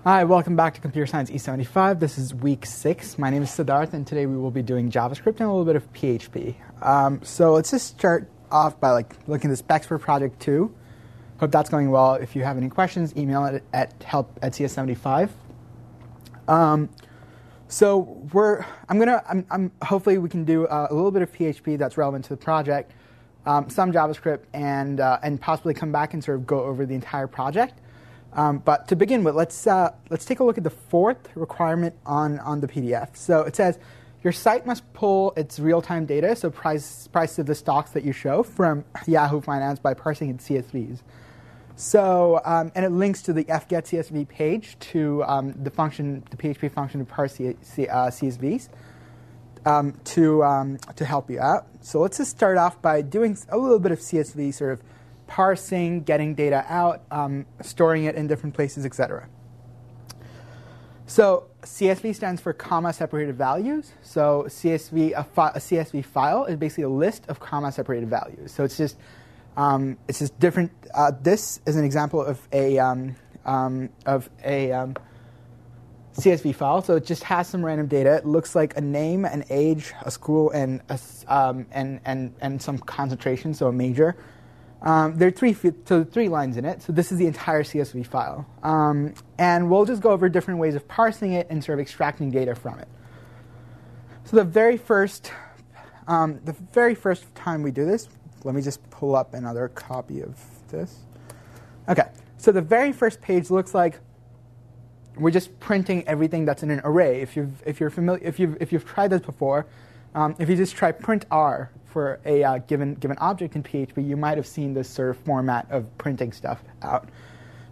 Hi, welcome back to Computer Science E75. This is week 6. My name is Siddharth, and today we will be doing JavaScript and a little bit of PHP. So let's just start off by looking at the specs for Project 2. Hope that's going well. If you have any questions, email it at help@cs75. Hopefully we can do a little bit of PHP that's relevant to the project, some JavaScript, and possibly come back and sort of go over the entire project. But to begin with, let's take a look at the fourth requirement on the PDF. So it says your site must pull its real-time data, so price of the stocks that you show, from Yahoo Finance by parsing its CSVs. So and it links to the fgetCSV page to the PHP function to parse CSVs to help you out. So let's just start off by doing a little bit of CSV sort of parsing, getting data out, storing it in different places, etc. So CSV stands for comma-separated values. So a CSV file is basically a list of comma-separated values. So it's just different. This is an example of a CSV file. So it just has some random data. It looks like a name, an age, a school, and some concentration, so a major. There are three lines in it, so this is the entire CSV file. And we'll just go over different ways of parsing it and sort of extracting data from it. So the very first time we do this, let me just pull up another copy of this. Okay, so the very first page looks like we're just printing everything that's in an array. If you've tried this before, if you just try print R for a given object in PHP, you might have seen this sort of format of printing stuff out,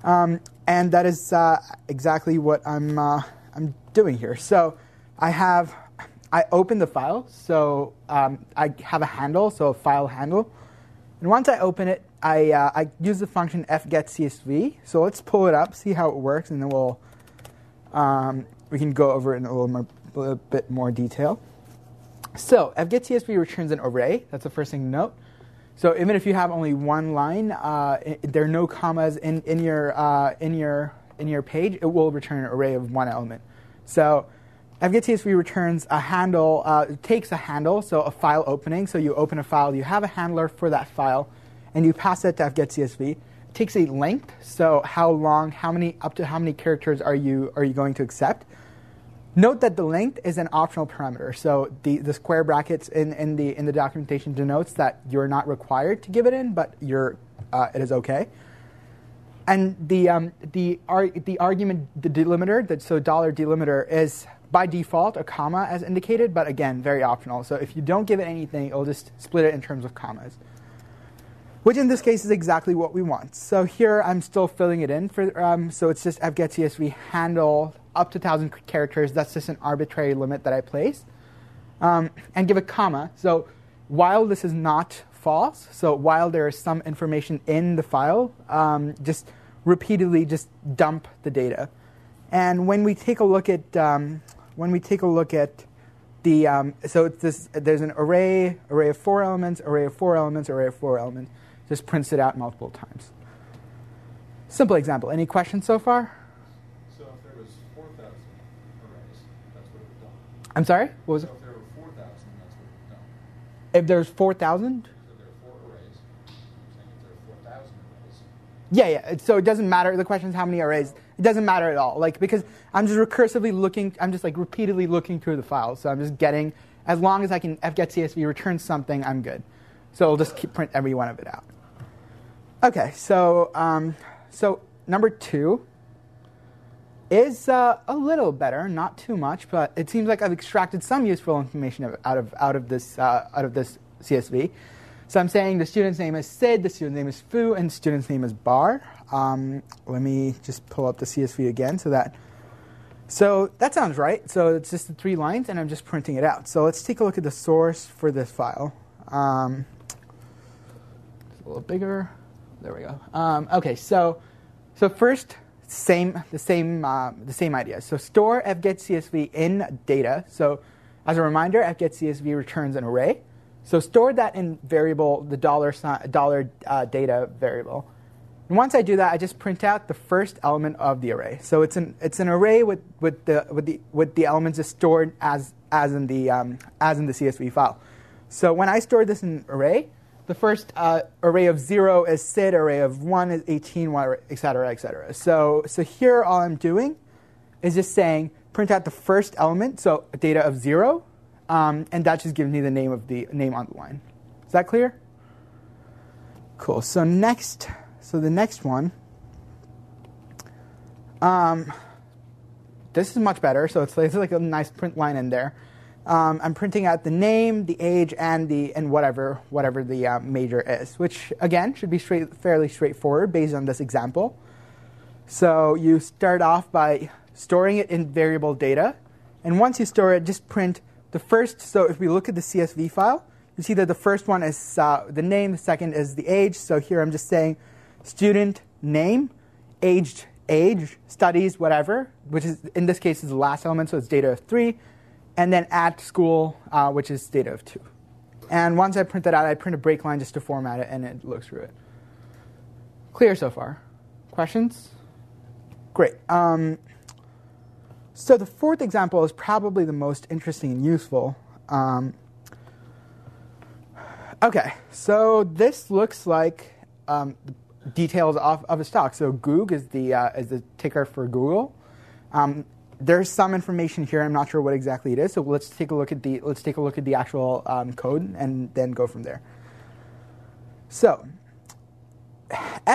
and that is exactly what I'm doing here. So I open the file, so I have a handle, so a file handle, and once I open it, I use the function fgetCSV. So let's pull it up, see how it works, and then we can go over it in a little bit more detail. So fgetCSV returns an array. That's the first thing to note. So even if you have only one line, there are no commas in your page, it will return an array of one element. So fgetCSV returns a handle. It takes a handle, so a file opening. So you open a file, you have a handler for that file, and you pass it to fgetCSV. It takes a length, so how long, up to how many characters are you going to accept. Note that the length is an optional parameter. So the square brackets in the documentation denotes that you're not required to give it in, but it is okay. And the argument, the delimiter, so $delimiter, is by default a comma as indicated, but again, very optional. So if you don't give it anything, it'll just split it in terms of commas, which in this case is exactly what we want. So here I'm still filling it in. So it's just fgetCSV handle up to 1,000 characters. That's just an arbitrary limit that I place. And give a comma. So while this is not false, so while there is some information in the file, just repeatedly just dump the data. And when we take a look at the so it's this, there's an array of 4 elements, array of 4 elements, array of 4 elements. Just prints it out multiple times. Simple example. Any questions so far? So if there was 4,000 arrays, that's what it would done. I'm sorry? What was it? So if there were 4,000, that's what it would done. If there's 4,000? So there are 4 arrays. I'm saying if there are 4,000 arrays. Yeah. So it doesn't matter. The question is how many arrays. It doesn't matter at all. Because I'm just recursively looking. I'm just repeatedly looking through the files. So I'm just getting, as long as I can fgetCSV return something, I'm good. So I'll just print every one of it out. Okay, so number 2 is a little better, not too much, but it seems like I've extracted some useful information out of this CSV. So I'm saying the student's name is Sid, the student's name is Fu, and the student's name is Bar. Let me just pull up the CSV again so that sounds right. So it's just the 3 lines, and I'm just printing it out. So let's take a look at the source for this file. It's a little bigger. There we go. Okay, so first, the same idea. So store fgetCSV in data. So as a reminder, fgetCSV returns an array. So store that in variable, the $data variable. And once I do that, I just print out the first element of the array. So it's an array with the elements just stored as in the CSV file. So when I store this in an array, the first array of 0 is Sid, array of 1 is 18, et cetera, et cetera. So here all I'm doing is just saying print out the first element, so data of 0, and that just gives me the name on the line. Is that clear? Cool. So the next one, this is much better. So it's like a nice print line in there. I'm printing out the name, the age, and whatever the major is, which again should be fairly straightforward based on this example. So you start off by storing it in variable data, and once you store it, just print the first. So if we look at the CSV file, you see that the first one is the name, the second is the age. So here I'm just saying student name, age, studies, whatever, which is in this case is the last element, so it's data of 3. And then at school, which is data of 2. And once I print that out, I print a break line just to format it, and it looks through it. Clear so far? Questions? Great. So the fourth example is probably the most interesting and useful. OK, so this looks like details of a stock. So Goog is the ticker for Google. There's some information here. I'm not sure what exactly it is. So let's take a look at the actual code and then go from there. So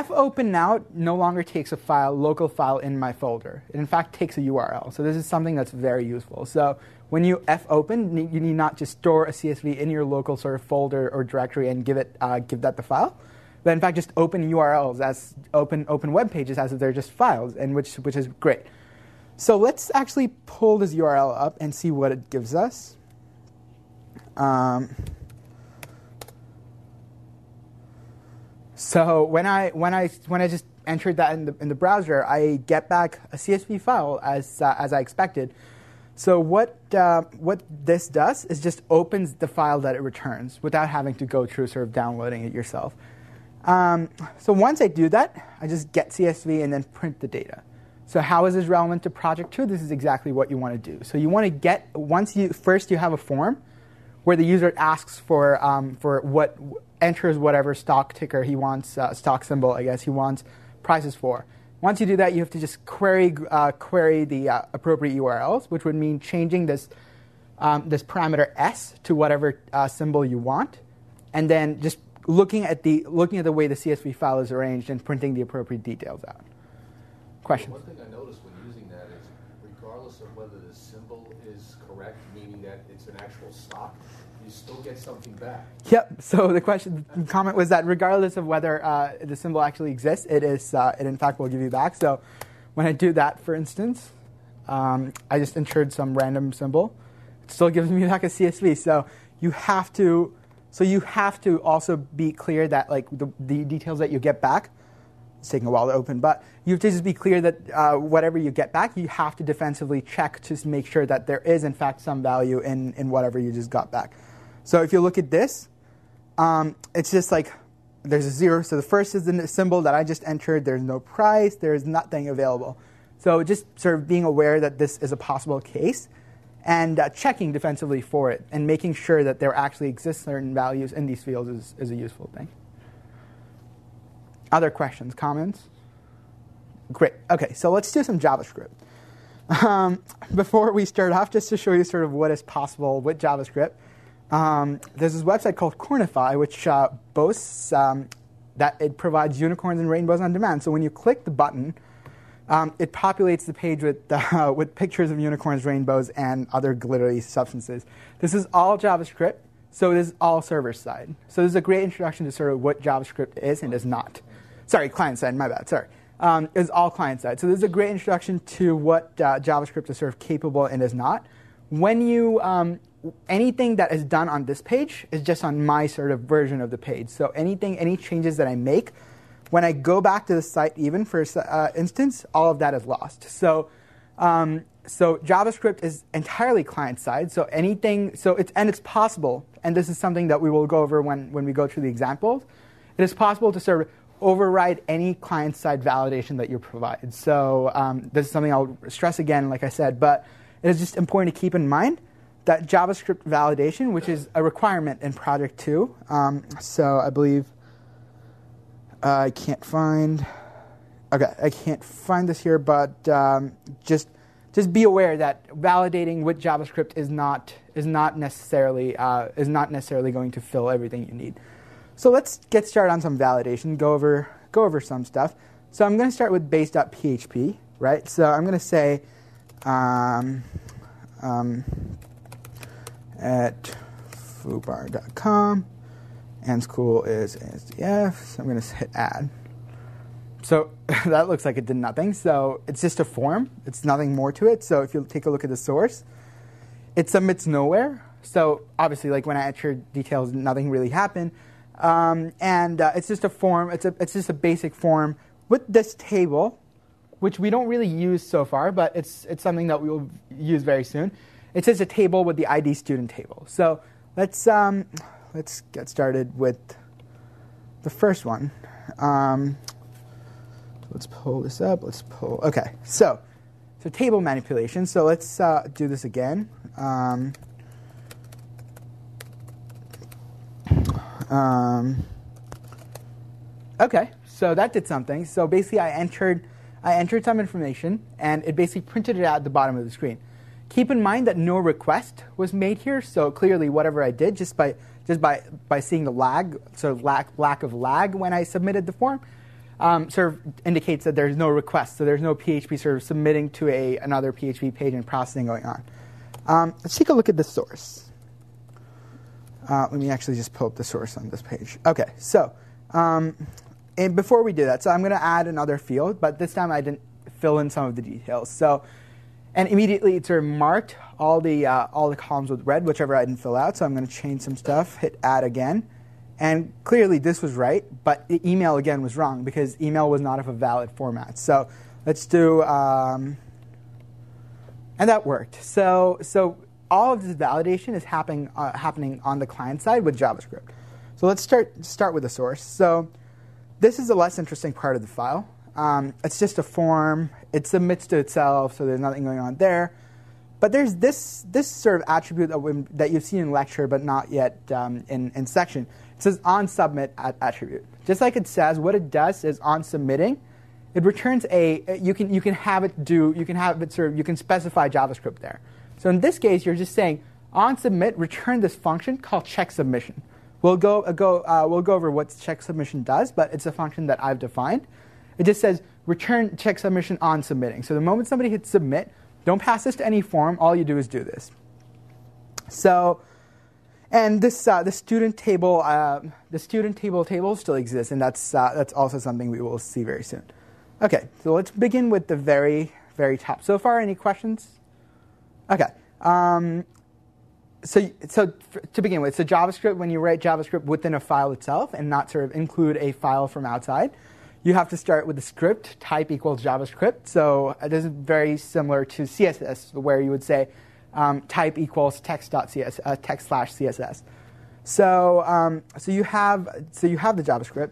fopen now no longer takes a local file in my folder. It in fact takes a URL. So this is something that's very useful. So when you fopen, you need not just store a CSV in your local sort of folder or directory and give that the file, but in fact just open URLs as open web pages as if they're just files, and which is great. So let's actually pull this URL up and see what it gives us. So when I just entered that in the browser, I get back a CSV file as I expected. So what this does is just opens the file that it returns without having to go through sort of downloading it yourself. So once I do that, I just get CSV and then print the data. So how is this relevant to project 2? This is exactly what you want to do. So you want to get, first you have a form where the user asks for enters whatever stock ticker he wants, stock symbol, I guess, he wants prices for. Once you do that, you have to just query the appropriate URLs, which would mean changing this parameter s to whatever symbol you want, and then just looking at the way the CSV file is arranged and printing the appropriate details out. Questions? One thing I noticed when using that is, regardless of whether the symbol is correct, meaning that it's an actual stock, you still get something back. Yep. So the comment was that regardless of whether the symbol actually exists, it in fact will give you back. So when I do that, for instance, I just entered some random symbol. It still gives me back a CSV. So you have to also be clear that like the details that you get back. It's taking a while to open, but you have to just be clear that whatever you get back, you have to defensively check to make sure that there is, in fact, some value in whatever you just got back. So if you look at this, it's just like there's a 0. So the first is the symbol that I just entered. There's no price. There's nothing available. So just sort of being aware that this is a possible case and checking defensively for it and making sure that there actually exist certain values in these fields is a useful thing. Other questions, comments? Great. OK, so let's do some JavaScript. Before we start off, just to show you sort of what is possible with JavaScript, there's this website called Cornify, which boasts that it provides unicorns and rainbows on demand. So when you click the button, it populates the page with pictures of unicorns, rainbows, and other glittery substances. This is all JavaScript, so it is all server-side. So this is a great introduction to sort of what JavaScript is and is not. Sorry, client-side, my bad, sorry. It's all client-side. So this is a great introduction to what JavaScript is sort of capable and is not. When you, anything that is done on this page is just on my sort of version of the page. So any changes that I make, when I go back to the site even for instance, all of that is lost. So JavaScript is entirely client-side. So it's possible, and this is something that we will go over when we go through the examples. It is possible to sort of override any client-side validation that you provide. So this is something I'll stress again, like I said, but it is just important to keep in mind that JavaScript validation, which is a requirement in Project 2. So I believe I can't find this here, but just be aware that validating with JavaScript is not necessarily going to fill everything you need. So let's get started on some validation. Go over some stuff. So I'm going to start with base.php, right? So I'm going to say at foobar.com, and school is ASDF. So I'm going to hit add. So that looks like it did nothing. So it's just a form. It's nothing more to it. So if you take a look at the source, it submits nowhere. So obviously, like when I enter details, nothing really happened. It's just a form. It's just a basic form with this table, which we don't really use so far, but it's something that we will use very soon. It's just a table with the ID student table. So let's get started with the first one. Let's pull this up. OK, so table manipulation. So let's do this again. OK, so that did something. So basically, I entered some information, and it basically printed it out at the bottom of the screen. Keep in mind that no request was made here. So clearly, whatever I did, just by seeing the lag, sort of lack of lag when I submitted the form, sort of indicates that there's no request. So there's no PHP sort of submitting to another PHP page and processing going on. Let's take a look at the source. Let me actually just pull up the source on this page. OK, so and before we do that, so I'm going to add another field, but this time I didn't fill in some of the details. So, and immediately it sort of marked all the columns with red, whichever I didn't fill out. So I'm going to change some stuff, hit add again. And clearly this was right, but the email again was wrong because email was not of a valid format. So let's do, and that worked. So all of this validation is happening on the client side with JavaScript. So let's start with the source. So this is the less interesting part of the file. It's just a form. It submits to itself, so there's nothing going on there. But there's this sort of attribute that you've seen in lecture, but not yet in section. It says on submit attribute. Just like it says, what it does is on submitting, it returns you can specify JavaScript there. So in this case, you're just saying on submit, return this function called check submission. We'll go over what check submission does, but it's a function that I've defined. It just says return check submission on submitting. So the moment somebody hits submit, don't pass this to any form. All you do is do this. So, and this the student table table still exists, and that's also something we will see very soon. OK, so let's begin with the very top. So far, any questions? OK. So to begin with, so JavaScript, when you write JavaScript within a file itself and not sort of include a file from outside, you have to start with the script type equals JavaScript. So this is very similar to CSS, where you would say type equals text/CSS. So you have the JavaScript,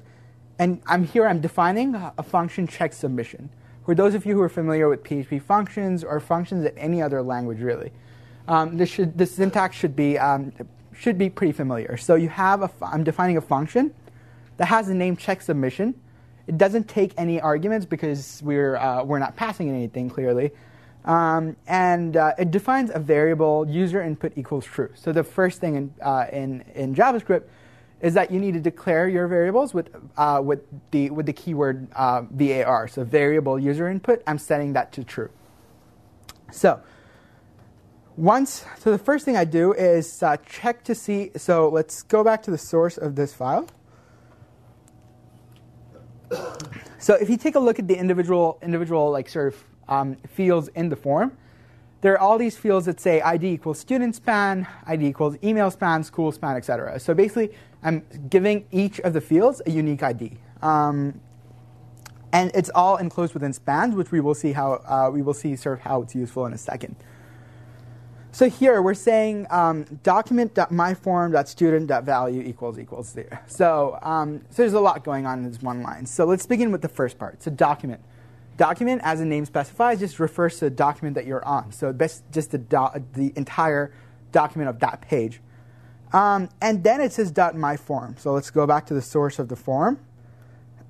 and I'm defining a function check submission. For those of you who are familiar with PHP functions or functions in any other language, really, the syntax should be pretty familiar. So I'm defining a function that has the name check submission. It doesn't take any arguments because we're not passing anything clearly, and it defines a variable user input equals true. So the first thing in JavaScript is that you need to declare your variables with the keyword var. So variable user input, I'm setting that to true. So the first thing I do is check to see. So let's go back to the source of this file. So if you take a look at the individual like sort of fields in the form, there are all these fields that say ID equals student span, ID equals email span, school span, etc. So basically, I'm giving each of the fields a unique ID, and it's all enclosed within spans, which we will see sort of how it's useful in a second. So here we're saying document.myform.student.value equals 0. So, so there's a lot going on in this one line. So let's begin with the first part. So document. Document, as the name specifies, just refers to the document that you're on. So that's just the entire document of that page. And then it says .myform. So let's go back to the source of the form.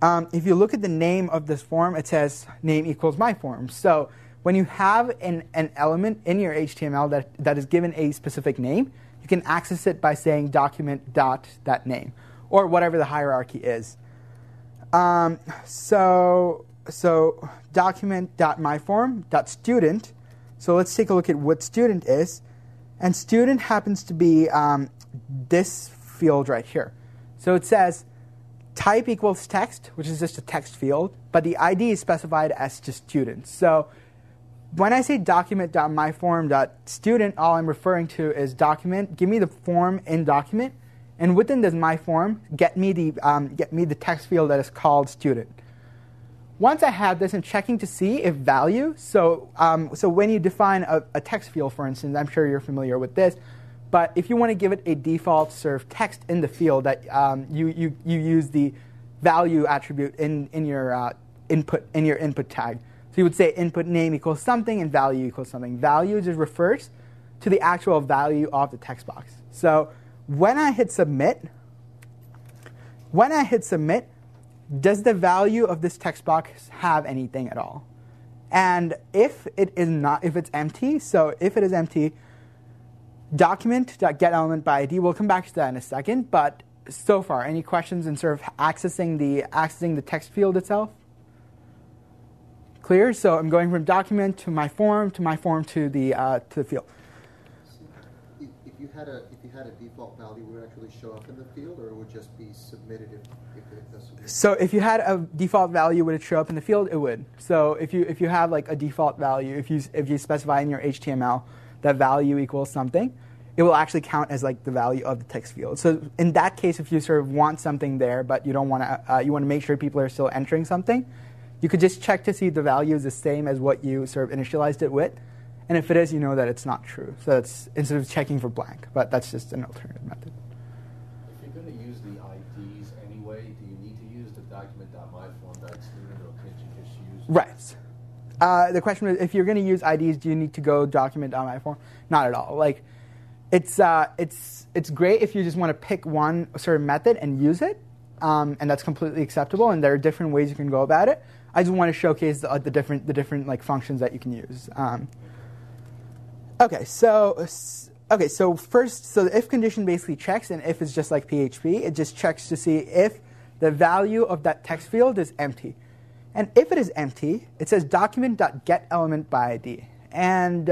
If you look at the name of this form, it says name equals myform. So when you have an element in your HTML that is given a specific name, you can access it by saying document dot that name, or whatever the hierarchy is. So document.myform.student. So let's take a look at what student is. And student happens to be this field right here. So it says type equals text, which is just a text field, but the ID is specified as just student. So when I say document.myform.student, all I'm referring to is document. Give me the form in document, and within this myform, get me the text field that is called student. Once I have this, I'm checking to see if value. So when you define a text field, for instance, I'm sure you're familiar with this. But if you want to give it a default sort of text in the field, that you use the value attribute in your input tag. So you would say input name equals something and value equals something. Value just refers to the actual value of the text box. So when I hit submit, does the value of this text box have anything at all? And if it's empty, so if it is empty, document.getElementById, we'll come back to that in a second. But so far, any questions in sort of accessing the text field itself? Clear? So I'm going from document to my form to the field. If you had a default value, would it actually show up in the field, or it would just be submitted if it does submit? So if you had a default value, would it show up in the field? It would. So if you have like a default value, if you specify in your HTML that value equals something, it will actually count as like the value of the text field. So in that case, if you sort of want something there, but you don't want to, you want to make sure people are still entering something, you could just check to see if the value is the same as what you sort of initialized it with. And if it is, you know that it's not true. So that's instead of checking for blank. But that's just an alternative method. If you're going to use the IDs anyway, do you need to use the document.myform.student, or can't you just use... Right. The question is, if you're going to use IDs, do you need to go document.myform? Not at all. Like, it's great if you just want to pick one sort of method and use it, and that's completely acceptable. And there are different ways you can go about it. I just want to showcase the different like functions that you can use. Okay, so first, the if condition basically checks, and if is just like PHP, it just checks to see if the value of that text field is empty. And if it is empty, it says document.getElementById. And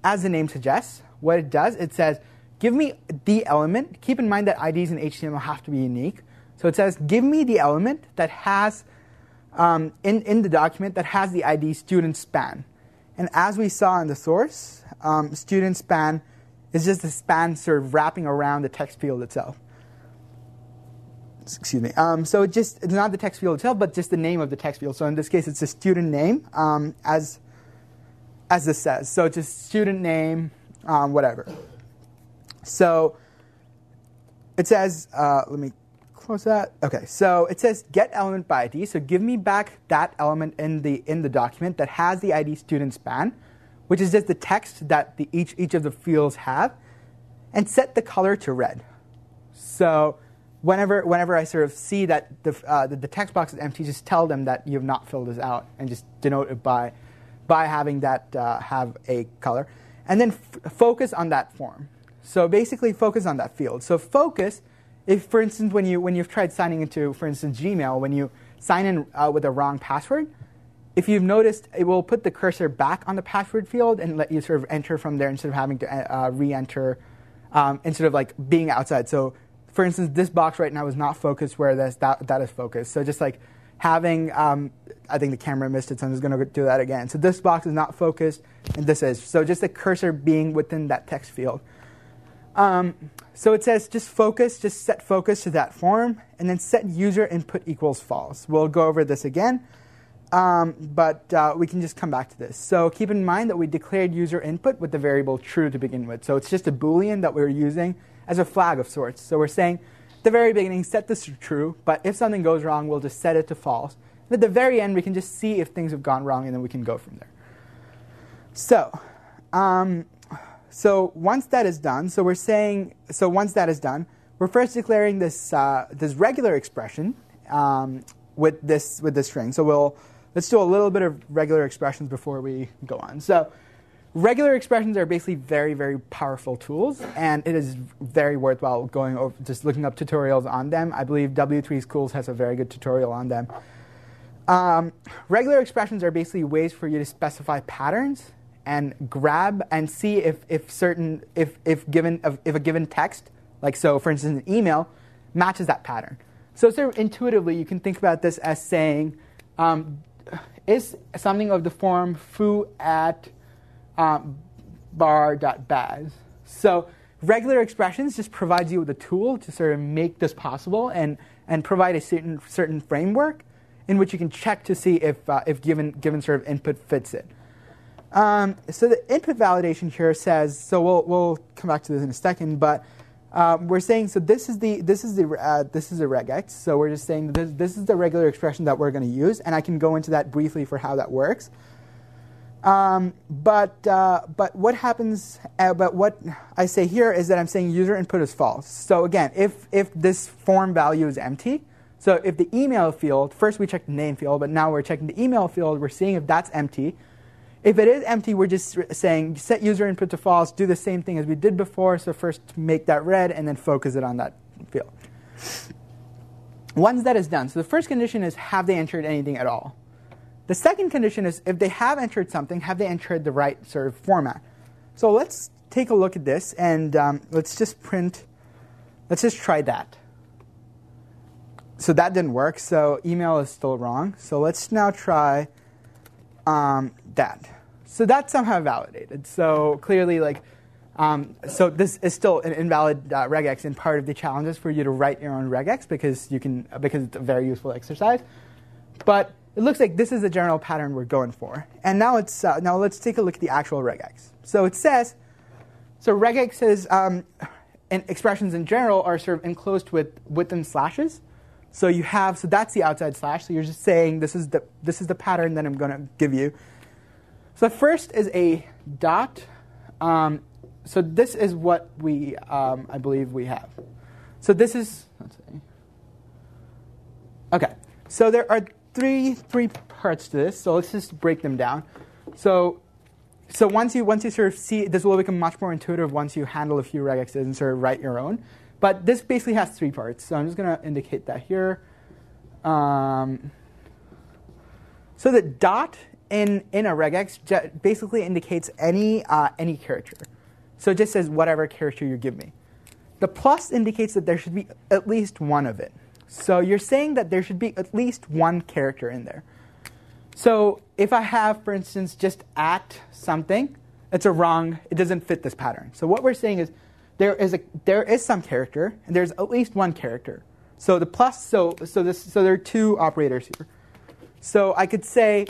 as the name suggests, what it does, it says, give me the element. Keep in mind that IDs in HTML have to be unique. So it says, give me the element that has, in the document, that has the ID student span. And as we saw in the source, student span is just the span sort of wrapping around the text field itself. Excuse me. So it's not the text field itself, but just the name of the text field. So in this case, it's the student name, as this says. So it's just student name, whatever. So it says, let me close that. OK, so it says get element by ID. So give me back that element in the document that has the ID student span, which is just the text that each of the fields have, and set the color to red. So whenever I sort of see that the text box is empty, just tell them that you have not filled this out, and just denote it by having that have a color. And then focus on that form. So basically focus on that field. So focus, if for instance when you've tried signing into, for instance, Gmail, when you sign in with a wrong password, if you've noticed, it will put the cursor back on the password field and let you sort of enter from there instead of having to re-enter, instead of like being outside. So for instance, this box right now is not focused, where that is focused. So just like having, I think the camera missed it, so I'm just going to do that again. So this box is not focused, and this is. So just the cursor being within that text field. So it says just set focus to that form, and then set user input equals false. We'll go over this again. but we can just come back to this. So keep in mind that we declared user input with the variable true to begin with. So it's just a Boolean that we're using as a flag of sorts. So we're saying at the very beginning, set this to true, but if something goes wrong, we'll just set it to false. And at the very end, we can just see if things have gone wrong, and then we can go from there. So, so once that is done, once that is done, we're first declaring this this regular expression with this string. So let's do a little bit of regular expressions before we go on. So regular expressions are basically very, very powerful tools, and it is very worthwhile going over, just looking up tutorials on them. I believe W3 Schools has a very good tutorial on them. Regular expressions are basically ways for you to specify patterns and grab and see if a given text, like so, for instance, an email, matches that pattern. So sort of intuitively, you can think about this as saying, is something of the form foo at bar.baz. So regular expressions just provides you with a tool to sort of make this possible and provide a certain framework in which you can check to see if given sort of input fits it. So the input validation here says, so we'll come back to this in a second, but we're saying, so this is the regex. So we're just saying this is the regular expression that we're going to use, and I can go into that briefly for how that works. But what happens? But what I say here is that I'm saying user input is false. So again, if this form value is empty, so if the email field, first we checked the name field, but now we're checking the email field. We're seeing if that's empty. If it is empty, we're just saying set user input to false, do the same thing as we did before. So first make that red, and then focus it on that field. Once that is done, so the first condition is have they entered anything at all? The second condition is if they have entered something, have they entered the right sort of format? So let's take a look at this, and let's just try that. So that didn't work, so email is still wrong. So let's now try that. So that's somehow validated. So clearly, so this is still an invalid regex, and part of the challenge is for you to write your own regex because it's a very useful exercise. But it looks like this is the general pattern we're going for. And now let's take a look at the actual regex. So it says, so regex is and expressions in general are sort of enclosed within slashes. So that's the outside slash. So you're just saying this is the pattern that I'm going to give you. So the first is a dot. So this is what I believe we have. So this is, let's see. Okay. So there are three parts to this. So let's just break them down. So once you sort of see, this will become much more intuitive once you handle a few regexes and sort of write your own. But this basically has three parts. So I'm just going to indicate that here. So the dot in a regex basically indicates any character. So it just says whatever character you give me. The plus indicates that there should be at least one of it. So you're saying that there should be at least one character in there. So if I have, for instance, just at something, it doesn't fit this pattern. So what we're saying is there is some character, and there's at least one character. So the plus, so there are two operators here. So I could say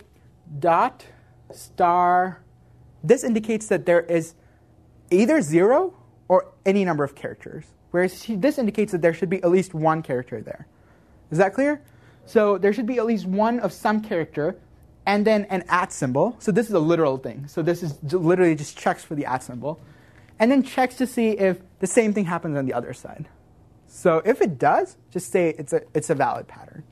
dot star. This indicates that there is either 0 or any number of characters, whereas this indicates that there should be at least one character there. Is that clear? So there should be at least one of some character, and then an @ symbol. So this is a literal thing. So this is literally just checks for the @ symbol. And then checks to see if the same thing happens on the other side. So if it does, just say it's a valid pattern.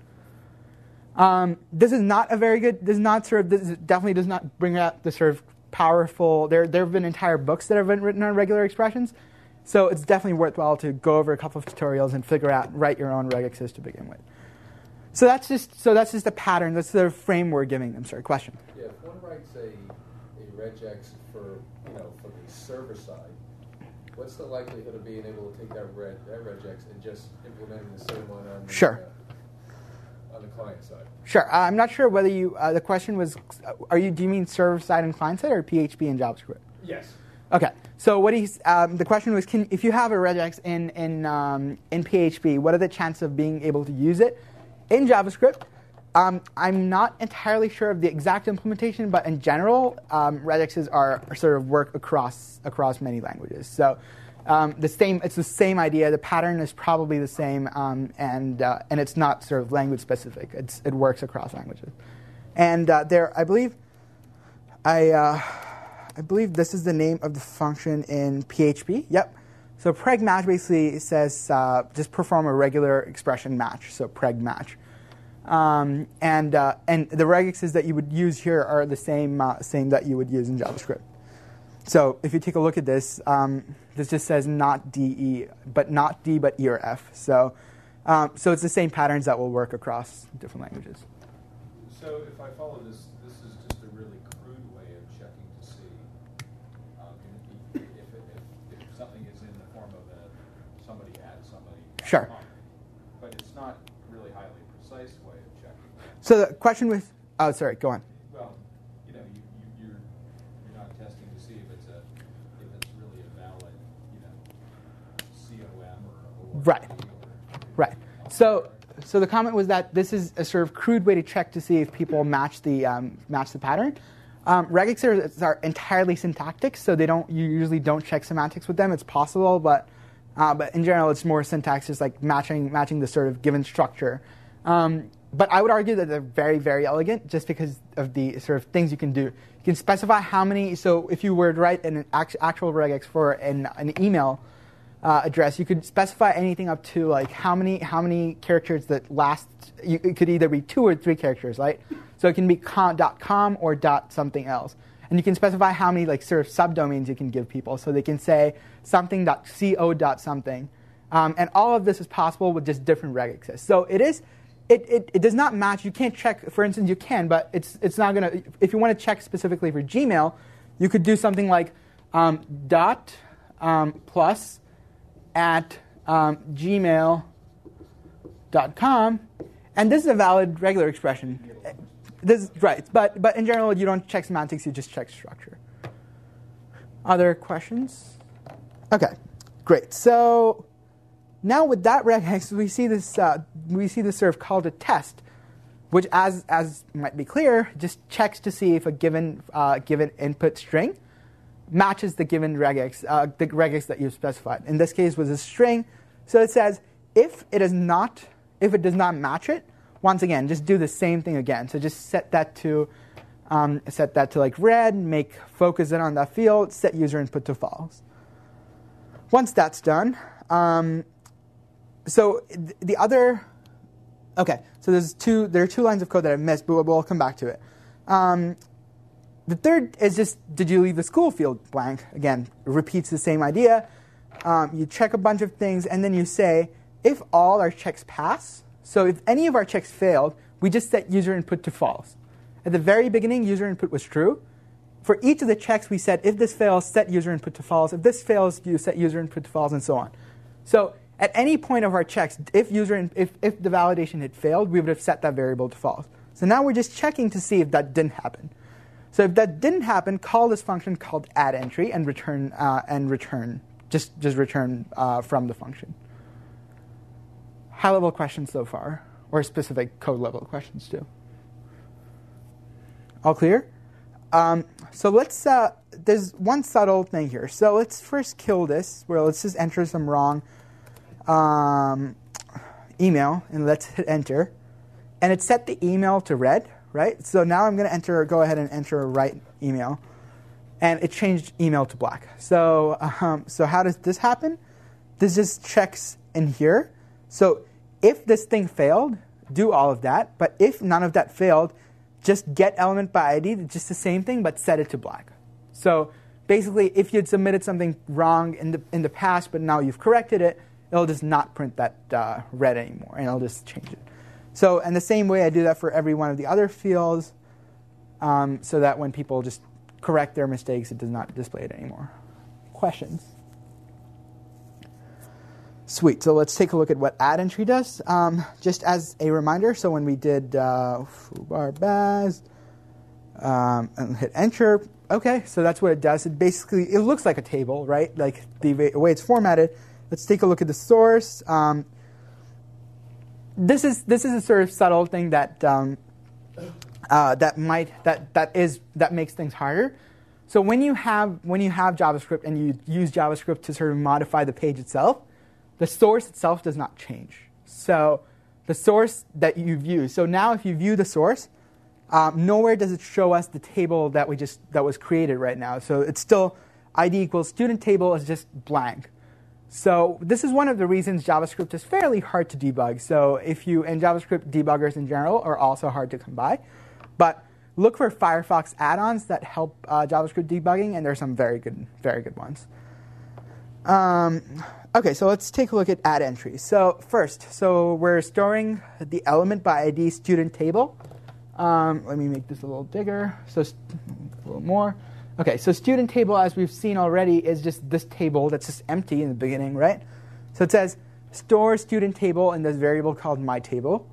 This is not a very good. This definitely does not bring out the sort of powerful. There have been entire books that have been written on regular expressions. So it's definitely worthwhile to go over a couple of tutorials and write your own regexes to begin with. So that's just a pattern. That's the frame we're giving them. Sorry, question. Yeah, if one writes a regex for the server side, what's the likelihood of being able to take that regex and just implementing the same one on the client side? Sure. I'm not sure whether you. The question was, do you mean server side and client side, or PHP and JavaScript? Yes. Okay. So the question was, if you have a regex in PHP, what are the chances of being able to use it in JavaScript? I'm not entirely sure of the exact implementation, but in general, regexes are sort of work across many languages. So it's the same idea. The pattern is probably the same, and it's not sort of language specific. It works across languages. And I believe this is the name of the function in PHP. Yep. So preg match basically says just perform a regular expression match. So preg match. And the regexes that you would use here are the same that you would use in JavaScript. So if you take a look at this, this just says not DE, but not D, but E or F. So it's the same patterns that will work across different languages. So if I follow this, this is just a really crude way of checking to see if something is in the form of somebody adds somebody. Sure. But it's not really highly precise way of checking. So the question was, oh, sorry, go on. Well, you're not testing to see if it's really a valid, COM or Right. Right. So the comment was that this is a sort of crude way to check to see if people match the pattern. Regexes are entirely syntactic, so you usually don't check semantics with them. It's possible, but in general, it's more syntax, just like matching the sort of given structure. But I would argue that they're very, very elegant, just because of the sort of things you can do. You can specify how many. So if you were to write an actual regex for an email address, you could specify anything up to like how many characters that last. It could either be 2 or 3 characters, right? So it can be .com or .something else, and you can specify how many like sort of subdomains you can give people. So they can say something.co.something, and all of this is possible with just different regexes. So it does not match. You can't check. For instance, you can, but it's not going to. If you want to check specifically for Gmail, you could do something like dot plus at gmail.com, and this is a valid regular expression. This is right, but in general, you don't check semantics. You just check structure. Other questions? Okay, great. So now with that regex, we see this sort of call to test, which, as might be clear, just checks to see if a given input string matches the given regex, the regex that you've specified. In this case, was a string. So it says if it does not match it, once again, just do the same thing again. So just set that to like red, focus it on that field, set user input to false. Once that's done, so the other, okay, so there are 2 lines of code that I missed, but we'll come back to it. The third is just, did you leave the school field blank? Again, it repeats the same idea. You check a bunch of things, and then you say, if all our checks pass, so if any of our checks failed, we just set user input to false. At the very beginning, user input was true. For each of the checks, we said, if this fails, set user input to false. If this fails, you set user input to false, and so on. So at any point of our checks, if the validation had failed, we would have set that variable to false. So now we're just checking to see if that didn't happen. So if that didn't happen, call this function called addEntry and return just return from the function. High-level questions so far, or specific code-level questions too. All clear? So let's. There's one subtle thing here. So let's first kill this. Where let's just enter some wrong email, and let's hit enter. And it set the email to red, right? So now I'm going to go ahead and enter a right email, and it changed email to black. So how does this happen? This just checks in here. So if this thing failed, do all of that. But if none of that failed, just get element by ID, just the same thing, but set it to black. So basically, if you'd submitted something wrong in the past, but now you've corrected it, it'll just not print that red anymore, and it'll just change it. So in the same way, I do that for every one of the other fields, so that when people just correct their mistakes, it does not display it anymore. Questions? Sweet. So let's take a look at what addEntry does. Just as a reminder, so when we did foobar baz and hit enter, okay, so that's what it does. It looks like a table, right? Like the way it's formatted. Let's take a look at the source. This is a sort of subtle thing that that makes things harder. So when you have JavaScript and you use JavaScript to sort of modify the page itself, the source itself does not change. So the source that you've used. So now if you view the source, nowhere does it show us the table that was created right now. So it's still ID equals student table is just blank. So this is one of the reasons JavaScript is fairly hard to debug. So and JavaScript debuggers in general are also hard to come by. But look for Firefox add-ons that help JavaScript debugging, and there's some very good ones. OK, so let's take a look at add entries. So first, we're storing the element by ID student table. Let me make this a little bigger, so a little more. OK, so student table, as we've seen already, is just this table that's just empty in the beginning, right? So it says store student table in this variable called myTable.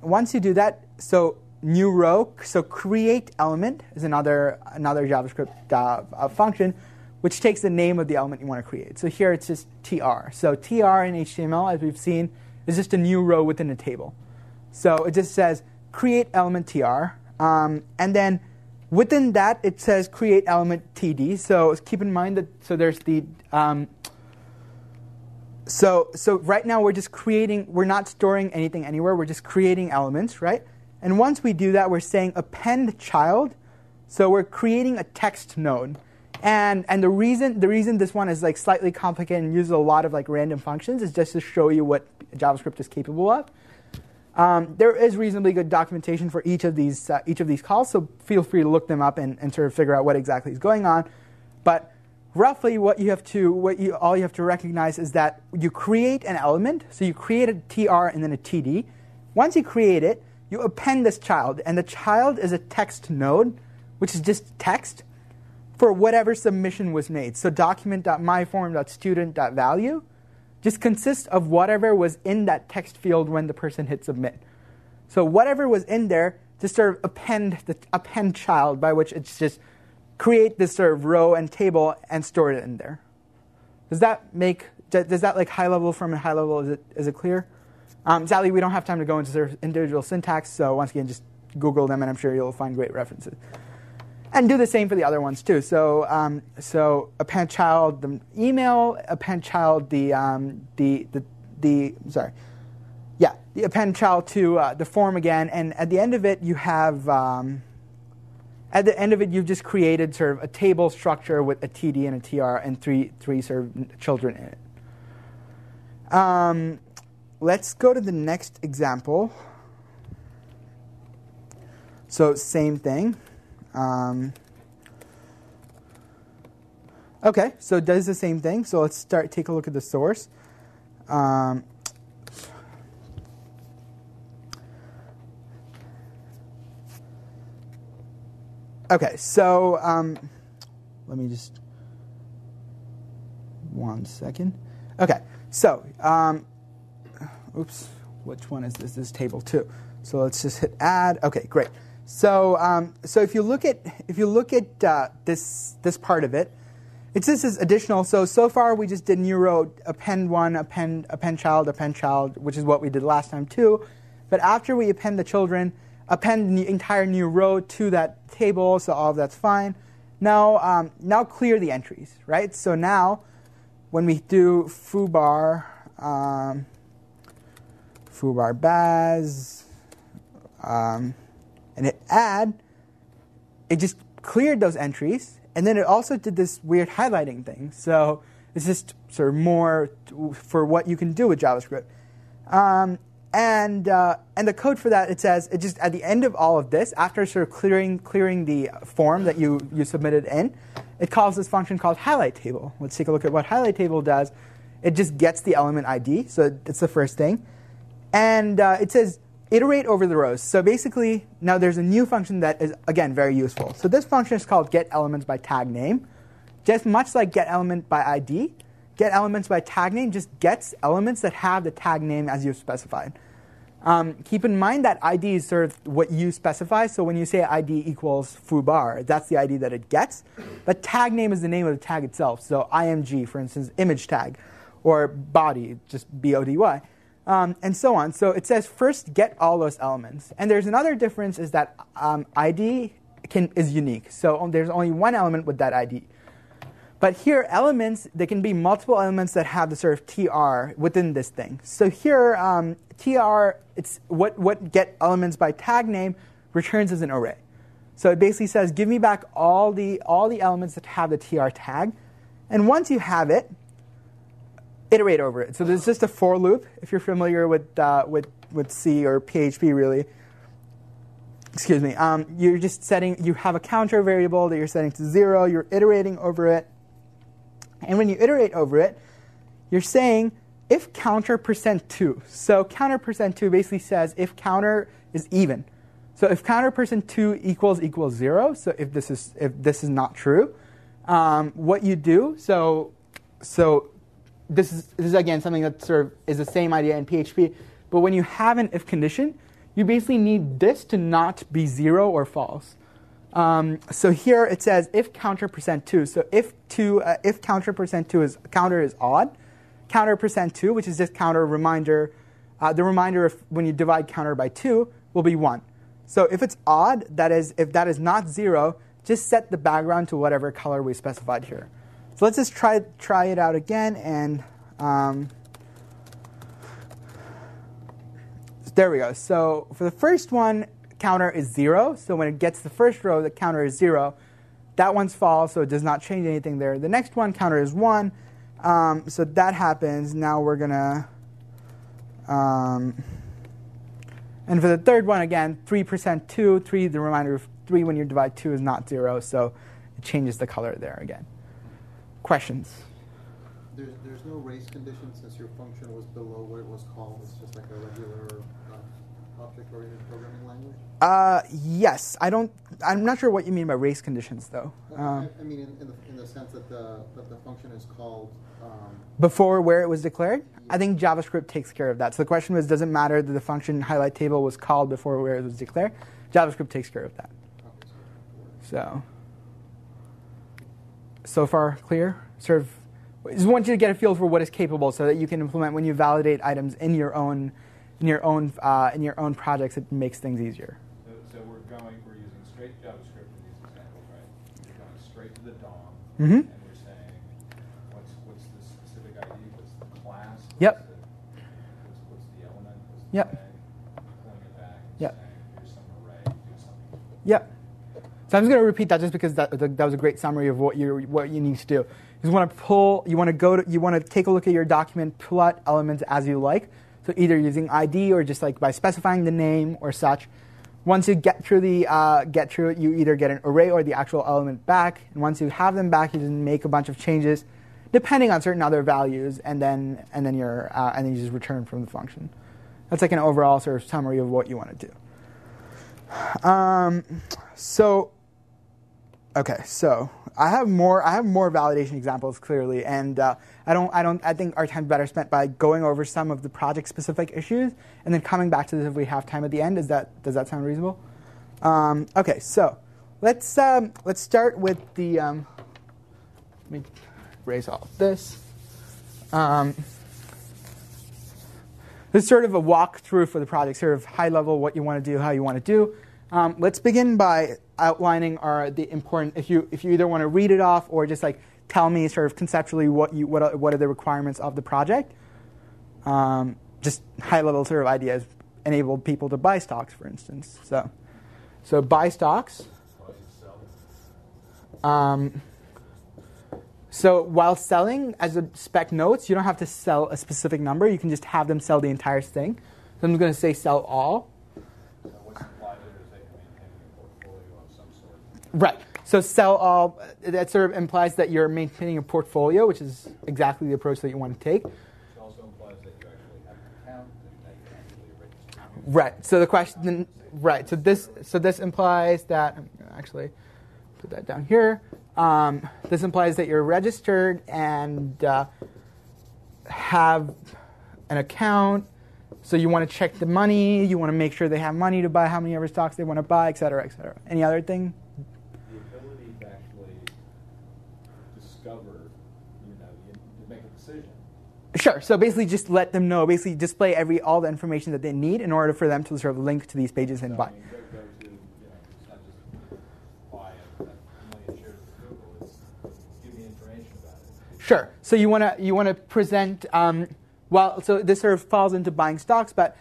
Once you do that, so new row, so create element is another JavaScript function, which takes the name of the element you want to create. So here it's just tr. So tr in HTML, as we've seen, is just a new row within a table. So it just says create element tr, and then within that it says create element td. So keep in mind that there's the so right now we're not storing anything anywhere. We're just creating elements, right? And once we do that, we're saying append child. So we're creating a text node. And the reason this one is like slightly complicated and uses a lot of like random functions is just to show you what JavaScript is capable of. There is reasonably good documentation for each of these calls, so feel free to look them up and sort of figure out what exactly is going on. But roughly, all you have to recognize is that you create an element. So you create a tr and then a td. Once you create it, you append this child, and the child is a text node, which is just text for whatever submission was made. So document.myform.student.value just consists of whatever was in that text field when the person hit submit. So whatever was in there, just sort of append child, by which it's just create this sort of row and table and store it in there. Does that like high level from a high level? Is it clear? Sadly, we don't have time to go into sort of individual syntax, so once again, just Google them, and I'm sure you'll find great references. And do the same for the other ones too. So append child the email, append child the append child to the form again, and at the end of it you have you've just created sort of a table structure with a TD and a TR and three sort of children in it. Let's go to the next example. So same thing. OK, so it does the same thing. So let's take a look at the source. OK, so let me just 1 second. OK, so oops, which one is this? This is table 2. So let's just hit add. OK, great. So if you look at this part of it, it's this is additional. So far we just did new row append one, append child, which is what we did last time too. But after we append the children, append the entire new row to that table. So all of that's fine. Now clear the entries, right? So now when we do foobar baz and hit add, it just cleared those entries, and then it also did this weird highlighting thing. So it's just sort of more for what you can do with JavaScript. And the code for that, it says, it just at the end of all of this, after sort of clearing the form that you submitted in, it calls this function called highlight table. Let's take a look at what highlight table does. It just gets the element ID, so it's the first thing. And it says iterate over the rows. So basically, now there's a new function that is, again, very useful. So this function is called getElements by tag name. Just much like getElement by ID, getElements by tag name just gets elements that have the tag name as you've specified. Keep in mind that ID is sort of what you specify. So when you say ID equals foobar, that's the ID that it gets. But tag name is the name of the tag itself. So img, for instance, image tag, or body, just body. and so on. So it says first get all those elements. And there's another difference is that ID is unique. So there's only one element with that ID. But here, elements, there can be multiple elements that have the sort of TR within this thing. So here, TR, it's what get elements by tag name returns as an array. So it basically says, give me back all the elements that have the TR tag. And once you have it, iterate over it. So there's just a for loop, if you're familiar with C or PHP, really. Excuse me. You're just setting, you have a counter variable that you're setting to 0. You're iterating over it. And when you iterate over it, you're saying if counter %2. So counter %2 basically says if counter is even. So if counter %2 equals 0, so if this is not true, what you do, so this is again something that sort of is the same idea in PHP, but when you have an if condition, you basically need this to not be 0 or false. So here it says if counter %2. So if counter counter is odd, counter %2, which is just counter reminder, the reminder if when you divide counter by 2 will be 1. So if it's odd, that is if that is not 0, just set the background to whatever color we specified here. So let's just try it out again, and there we go. So for the first one, counter is 0. So when it gets the first row, the counter is 0. That one's false, so it does not change anything there. The next one, counter is 1. So that happens. Now we're going to... and for the third one, again, 3% 2. 3, the reminder of 3 when you divide 2 is not 0. So it changes the color there again. Questions? There's no race condition since your function was below what it was called. It's just like a regular object-oriented programming language? Yes. I'm not sure what you mean by race conditions, though. I mean, in the sense that the function is called before where it was declared. Yeah. I think JavaScript takes care of that. So the question was, does it matter that the function highlight table was called before where it was declared? JavaScript takes care of that. So far clear. Sort of, I just want you to get a feel for what is capable, so that you can implement when you validate items in your own projects. It makes things easier. So we're using straight JavaScript in these examples, right? We're going straight to the DOM, Mm-hmm. and we're saying what's the specific ID, what's the class, Yep. what's the element, what's the Yep. tag, pulling it back and Yep. saying here's some array, do something. Yep. So I'm just going to repeat that just because that was a great summary of what you need to do. You want to take a look at your document, pull out elements as you like. So either using ID or just like by specifying the name or such. Once you get through it, you either get an array or the actual element back. And once you have them back, you just make a bunch of changes, depending on certain other values, and then you just return from the function. That's like an overall sort of summary of what you want to do. So I have more validation examples clearly, and I think our time's better spent by going over some of the project-specific issues and then coming back to this if we have time at the end. Does that sound reasonable? Okay, so let's start with the. Let me erase all of this. This is sort of a walkthrough for the project, sort of high level, what you want to do, how you want to do. Let's begin by outlining the important. If you either want to read it off or just like tell me sort of conceptually what are the requirements of the project. Just high level sort of ideas enable people to buy stocks, for instance. So buy stocks. So while selling, as the spec notes, you don't have to sell a specific number. You can just have them sell the entire thing. So I'm going to say sell all. What's implied there is they can maintain a portfolio of some sort. Right. So sell all, that sort of implies that you're maintaining a portfolio, which is exactly the approach that you want to take. It also implies that you actually have an account and that you actually register. Right. So the question, right. So this implies that, I'm going to actually put that down here. This implies that you're registered and have an account. So you want to check the money. You want to make sure they have money to buy how many ever stocks they want to buy, et cetera, et cetera. Any other thing? The ability to actually discover, to make a decision Sure. So basically, just let them know. Basically, display all the information that they need in order for them to sort of link to these pages and So, buy. I mean, go to, it's not just buy a million shares of Google. It's give me information about it. Sure. So you wanna present. So this sort of falls into buying stocks, but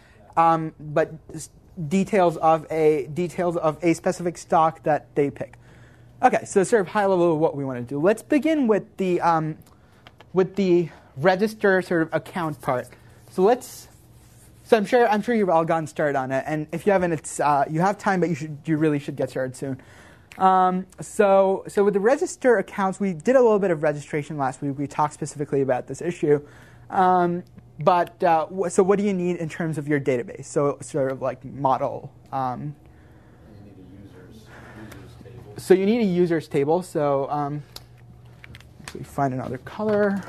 details of a specific stock that they pick. Okay. So sort of high level of what we want to do. Let's begin with the register sort of account part. So I'm sure you've all gotten started on it, and if you haven't, you have time, but you really should get started soon. So with the register accounts, we did a little bit of registration last week. We talked specifically about this issue. So what do you need in terms of your database? So sort of like model. You need a users table. So you need a users table. So we find another color.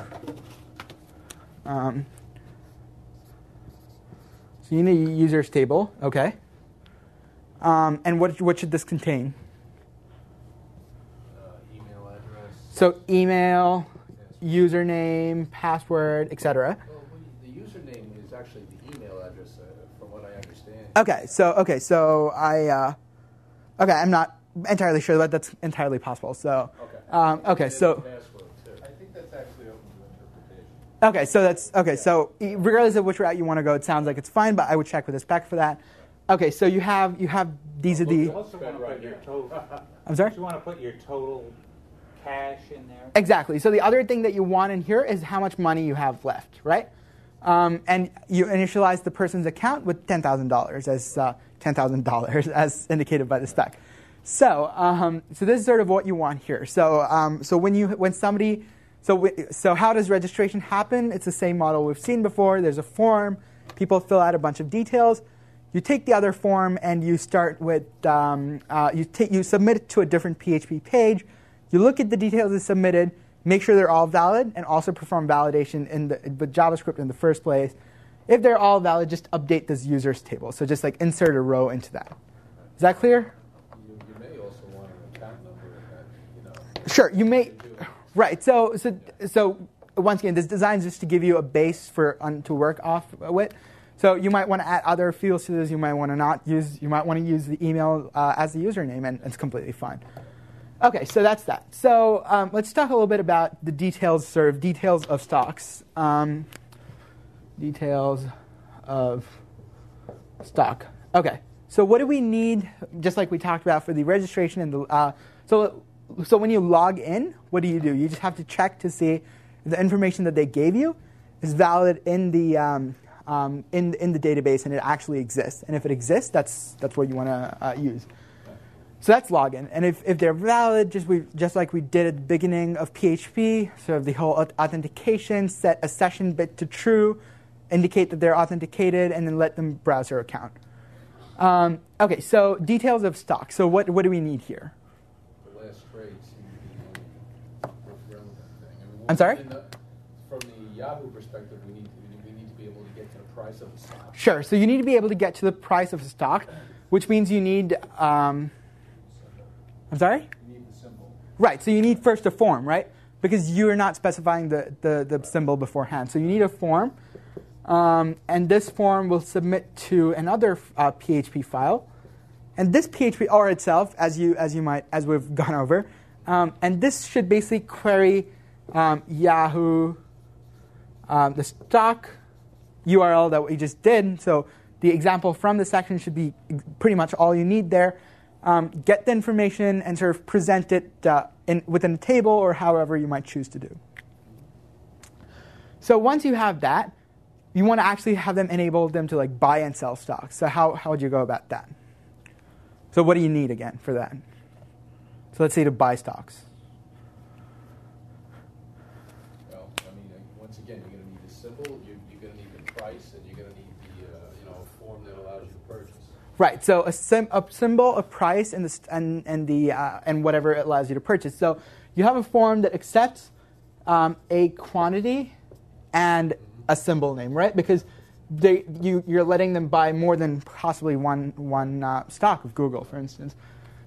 So you need a users table, okay. And what should this contain? Email address. So email, username, password, etc. Well, the username is actually the email address, from what I understand. I'm not entirely sure, but that's entirely possible. So Password, too. I think that's actually open to interpretation. So regardless of which route you want to go, it sounds like it's fine, but I would check with the spec for that. Okay, so you have these are the. You also want to put your total. I'm sorry? You want to put your total cash in there. Exactly. So the other thing that you want in here is how much money you have left, right? And you initialize the person's account with $10,000 as $10,000 as indicated by the spec. So this is sort of what you want here. So how does registration happen? It's the same model we've seen before. There's a form. People fill out a bunch of details. You take the other form and you start with you submit it to a different PHP page. You look at the details that's submitted, make sure they're all valid, and also perform validation with JavaScript in the first place. If they're all valid, just update this users table. So just like insert a row into that. Is that clear? You may also want an account number in that, Sure, you may. Right. So once again, this design is just to give you a base to work off with. So you might want to add other fields to this. You might want to not use. You might want to use the email as the username, and it's completely fine. Okay, so that's that. So let's talk a little bit about the details of stocks. Details of stock. Okay, so what do we need? Just like we talked about for the registration and the so when you log in, what do? You just have to check to see if the information that they gave you is valid in the in the database and it actually exists. And if it exists, that's what you want to use. So that's login. And if they're valid, just like we did at the beginning of PHP, sort of the whole authentication, set a session bit to true, indicate that they're authenticated, and then let them browse their account. Okay, so details of stock. So what do we need here? The last trade seems to be the only relevant thing. I mean, I'm sorry? From the Yahoo perspective, we need to be able to get to the price of the stock. Sure. So you need to be able to get to the price of the stock, which means you need. I'm sorry? You need the symbol. Right. So you need first a form, right? Because you are not specifying the symbol beforehand. So you need a form, and this form will submit to another PHP file, and this PHP or itself, as we've gone over, and this should basically query Yahoo, the stock URL that we just did. So the example from the section should be pretty much all you need there. Get the information and sort of present it within a table or however you might choose to do. So once you have that, you want to actually have them enable them to like buy and sell stocks. So how would you go about that? So what do you need again for that? So let's say to buy stocks. Well, I mean, once again, you're going to need the symbol, you're going to need the price, and you're going to need the a form that allows you to purchase. Right. So a symbol, a price, and whatever it allows you to purchase. So you have a form that accepts a quantity and a symbol name, right? Because you're letting them buy more than possibly one stock of Google, for instance.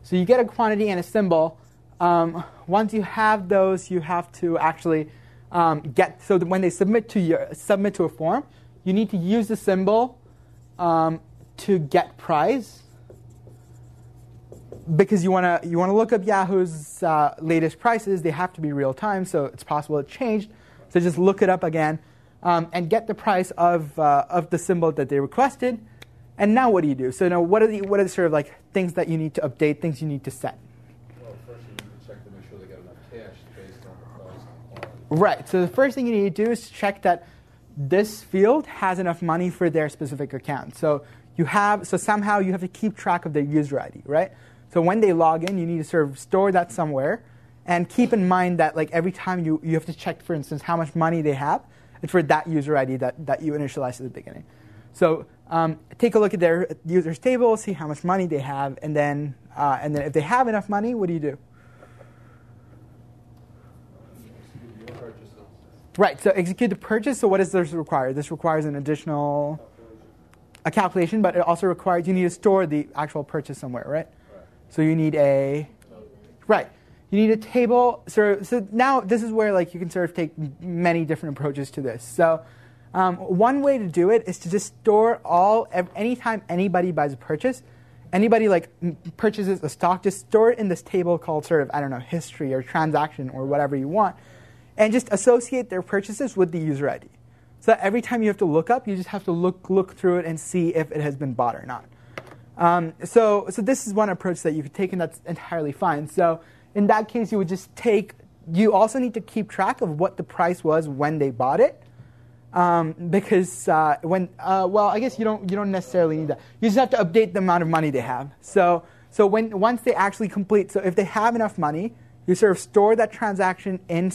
So you get a quantity and a symbol. Once you have those, you have to actually so that when they submit to a form, you need to use the symbol to get price, because you want to look up Yahoo's latest prices. They have to be real time, so it's possible it changed. So just look it up again and get the price of the symbol that they requested. And now what do you do? So now what are the sort of like things that you need to update, things you need to set? Well, first you need to check to make sure they got enough cash based on the price and quantity. Right. So the first thing you need to do is check that this field has enough money for their specific account. So somehow you have to keep track of their user ID, right? So when they log in, you need to sort of store that somewhere, and keep in mind that like every time you have to check, for instance, how much money they have, it's for that user ID that you initialized at the beginning. So take a look at their users table, see how much money they have, and then if they have enough money, what do you do? Execute your purchases. Right. So execute the purchase. So what does this require? This requires an additional calculation, but it also requires you need to store the actual purchase somewhere, right? So you need you need a table. So now this is where like you can sort of take many different approaches to this. So one way to do it is to just store anytime anybody buys a purchase, anybody like purchases a stock, just store it in this table called sort of, I don't know, history or transaction or whatever you want, and just associate their purchases with the user ID. So that every time you have to look up, you just have to look through it and see if it has been bought or not. So this is one approach that you could take, and that's entirely fine. So in that case, you would just you also need to keep track of what the price was when they bought it, because I guess you don't necessarily need that. You just have to update the amount of money they have. So once they actually complete, so if they have enough money, you sort of store that transaction in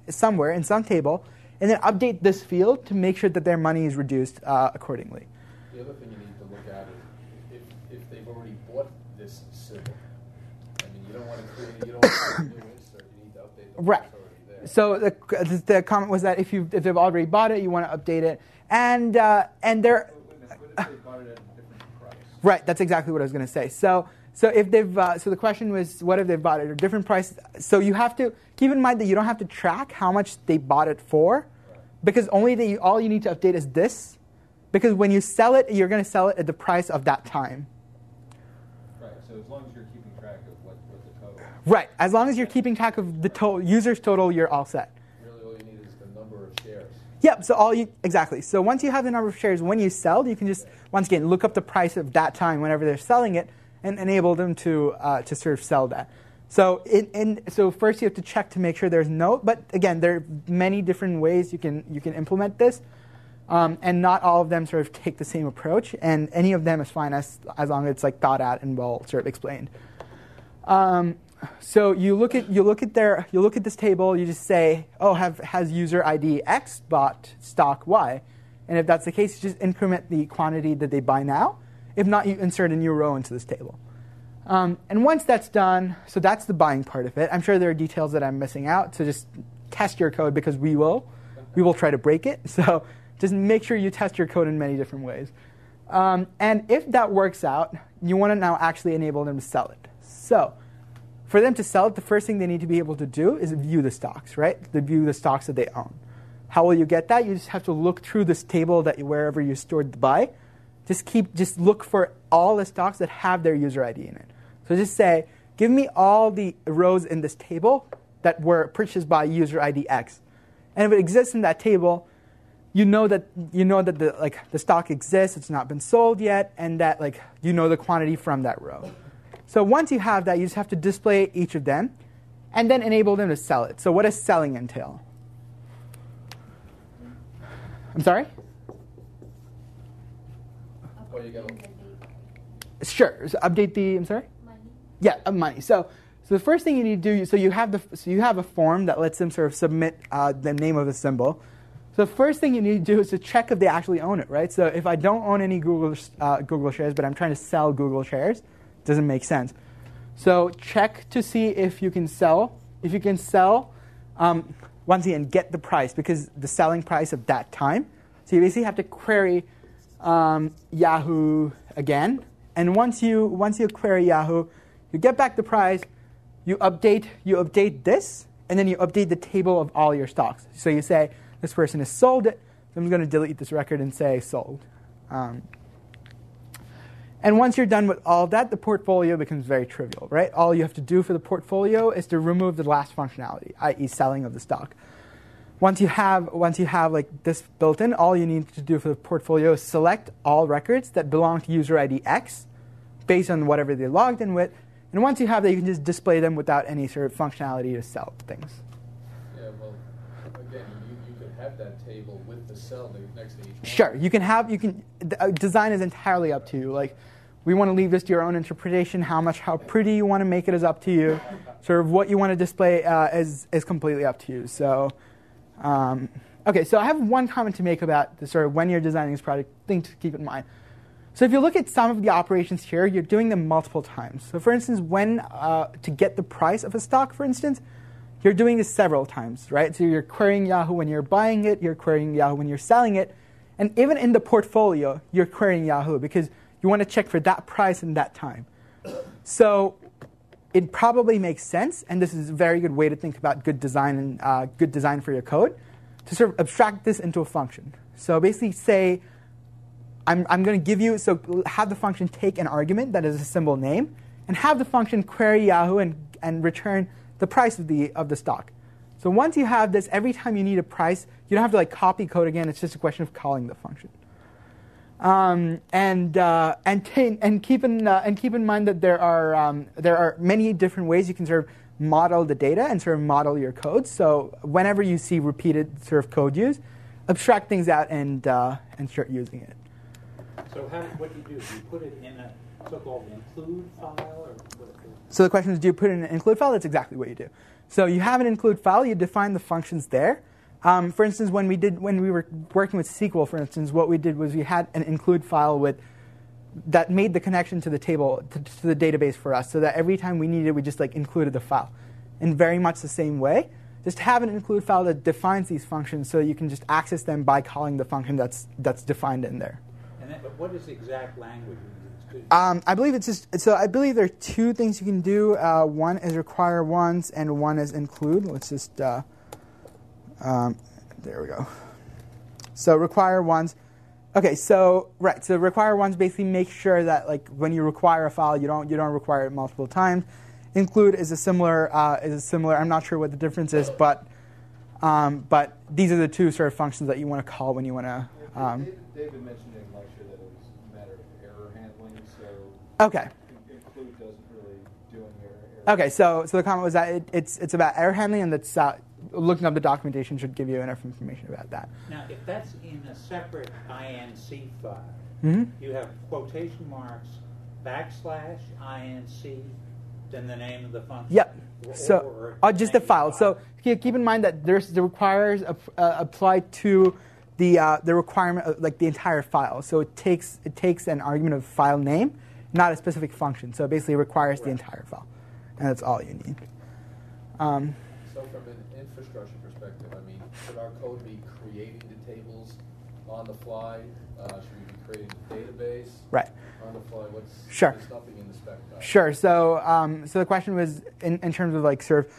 somewhere in some table, and then update this field to make sure that their money is reduced accordingly. The other thing you need to look at is if they've already bought this symbol. I mean, you don't want to create a new insert. You need to update the one Right. that's already there. So the comment was that if they've already bought it, you want to update it, and they're What if they bought it at a different price? right. That's exactly what I was going to say. So if they've so the question was, what if they've bought it at a different price? So you have to keep in mind that you don't have to track how much they bought it for, because all you need to update is this, because when you sell it, you're going to sell it at the price of that time. Right, so as long as you're keeping track of what the total is. Right. As long as you're keeping track of the user's total, you're all set. Really, all you need is the number of shares. Yep. So exactly. So once you have the number of shares, when you sell, you can just once again look up the price of that time whenever they're selling it, and enable them to sort of sell that. So so first you have to check to make sure there's no. But again, there are many different ways you can implement this, and not all of them sort of take the same approach. And any of them is fine as long as it's like thought out and well sort of explained. So you look at this table. You just say, oh, has user ID X bought stock Y? And if that's the case, you just increment the quantity that they buy now. If not, you insert a new row into this table. And once that's done, so that's the buying part of it. I'm sure there are details that I'm missing out, so just test your code, because we will try to break it. So just make sure you test your code in many different ways. And if that works out, you want to now actually enable them to sell it. So for them to sell it, the first thing they need to be able to do is view the stocks, right? To view the stocks that they own. How will you get that? You just have to look through this table wherever you stored the buy. Just look for all the stocks that have their user ID in it. So just say, give me all the rows in this table that were purchased by user ID X. And if it exists in that table, you know that the stock exists, it's not been sold yet, and that the quantity from that row. So once you have that, you just have to display each of them, and then enable them to sell it. So what does selling entail? I'm sorry? Oh, you got Sure. So update the. I'm sorry. Money. Yeah, money. So the first thing you need to do. So you have a form that lets them sort of submit the name of the symbol. So the first thing you need to do is to check if they actually own it, right? So if I don't own any Google shares, but I'm trying to sell Google shares, it doesn't make sense. So check to see if you can sell. If you can sell, once again, get the price, because the selling price of that time. So you basically have to query Yahoo again, and once you query Yahoo, you get back the price, you update this, and then you update the table of all your stocks. So you say, this person has sold it, so I'm going to delete this record and say sold. And once you're done with all that, the portfolio becomes very trivial, right? All you have to do for the portfolio is to remove the last functionality, i.e. selling of the stock. Once you have like this built in, all you need to do for the portfolio is select all records that belong to user ID X based on whatever they logged in with. And once you have that, you can just display them without any sort of functionality to sell things. Yeah, well, again, you could have that table with the cell next to each one. Sure, design is entirely up to you. Like, we want to leave this to your own interpretation. How pretty you want to make it is up to you. Sort of what you want to display is completely up to you. So, okay, so I have one comment to make about the sort of when you're designing this project, thing to keep in mind. So if you look at some of the operations here, you're doing them multiple times. So for instance, when to get the price of a stock, for instance, you're doing this several times, right? So you're querying Yahoo when you're buying it, you're querying Yahoo when you're selling it, and even in the portfolio, you're querying Yahoo because you want to check for that price and that time. So it probably makes sense, and this is a very good way to think about good design and good design for your code, to sort of abstract this into a function. So basically say, I'm going to give you, so have the function take an argument that is a symbol name, and have the function query Yahoo and return the price of the stock. So once you have this, every time you need a price, you don't have to like copy code again. It's just a question of calling the function. And keep in mind that there are many different ways you can sort of model the data and sort of model your code. So whenever you see repeated sort of code use, abstract things out and start using it. So what do you do? Do you put it in a so-called include file, or what? So the question is, do you put it in an include file? That's exactly what you do. So you have an include file. You define the functions there. For instance, when we were working with SQL, for instance, what we did was we had an include file that made the connection to the table, to the database for us, so that every time we needed, we just like included the file. In very much the same way, just have an include file that defines these functions so you can just access them by calling the function that's defined in there. And but what is the exact language? I believe it's just, so I believe there are two things you can do. One is require once, and one is include. Let's just, there we go. So require once. Okay, so right, so require once basically make sure that like when you require a file, you don't require it multiple times. Include is a similar. I'm not sure what the difference is, but these are the two sort of functions that you want to call when you want to. David mentioned in lecture that it was a matter of error handling, so okay. include doesn't really do any error. Okay, so the comment was that it's about error handling, and that's looking up the documentation should give you enough information about that. Now, if that's in a separate INC file, Mm-hmm. you have quotation marks, \INC, then the name of the function. Yep. So just the file. So keep in mind that the requires apply to the requirement of like the entire file. So it takes an argument of file name, not a specific function. So it basically requires the entire file, and that's all you need. So from an infrastructure perspective, I mean, should our code be creating the tables on the fly? Should we be creating the database right. on the fly? Sure. There's nothing in the spec. Sure. So the question was in terms of like sort of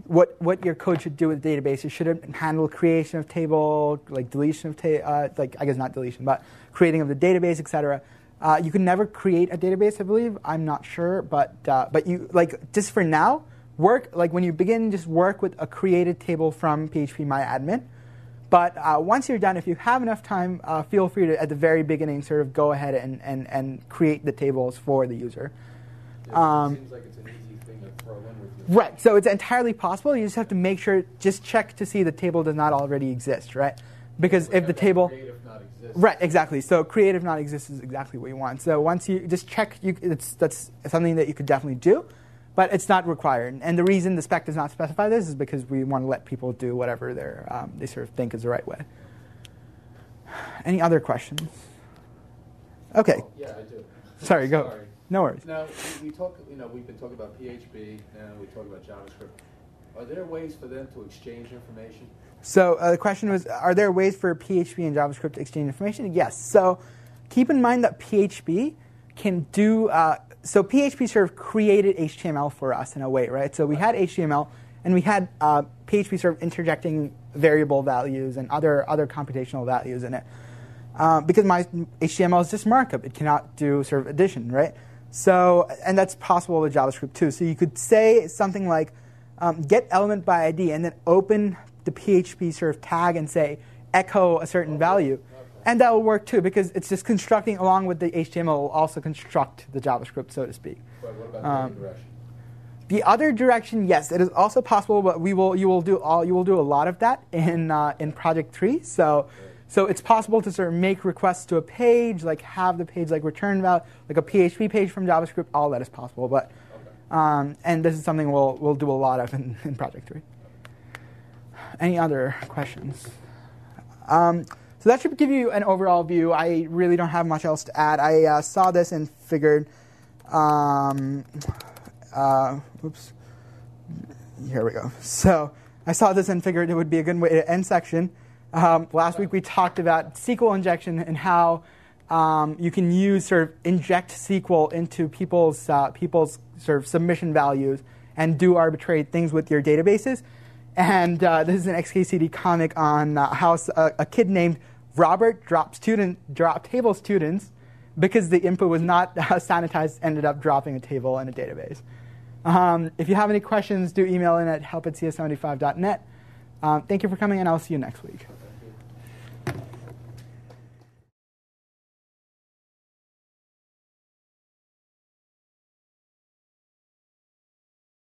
what your code should do with the database. Should it handle creation of table, like deletion of like I guess not deletion, but creating of the database, etc. You can never create a database, I believe. I'm not sure, but you like just for now. Work like when you begin, just work with a created table from phpMyAdmin. But once you're done, if you have enough time, feel free to at the very beginning sort of go ahead and create the tables for the user. Yeah, it seems like it's an easy thing to throw in with you. Right. So it's entirely possible. You just have to make sure, just check to see the table does not already exist, right? Because if the table, not exist. right, exactly. So create if not exist is exactly what you want. So once you just check, that's something that you could definitely do. But it's not required. And the reason the spec does not specify this is because we want to let people do whatever they sort of think is the right way. Any other questions? Okay. Oh, yeah, I do. Sorry, go. Sorry. No worries. Now, we talk, we've been talking about PHP, now we talk about JavaScript. Are there ways for them to exchange information? So the question was, are there ways for PHP and JavaScript to exchange information? Yes. So keep in mind that PHP can do, so PHP sort of created HTML for us in a way, right? So we had HTML, and we had PHP sort of interjecting variable values and other computational values in it. Because my HTML is just markup. It cannot do sort of addition, right? So, and that's possible with JavaScript too. So you could say something like get element by ID and then open the PHP sort of tag and say echo a certain value. And that will work too, because it's just constructing along with the HTML will also construct the JavaScript, so to speak. But what about the other direction? The other direction, yes, it is also possible, but you will do a lot of that in Project 3. So it's possible to sort of make requests to a page, like have the page like return value, like a PHP page from JavaScript. All that is possible, but and this is something we'll do a lot of in Project 3. Any other questions? So that should give you an overall view. I really don't have much else to add. I saw this and figured, oops, here we go. So I saw this and figured it would be a good way to end section. Last week we talked about SQL injection and how you can use sort of inject SQL into people's sort of submission values and do arbitrary things with your databases. And this is an XKCD comic on how a kid named Robert dropped table students because the input was not sanitized, ended up dropping a table in a database. If you have any questions, do email in at help@cs75.net. Thank you for coming, and I'll see you next week.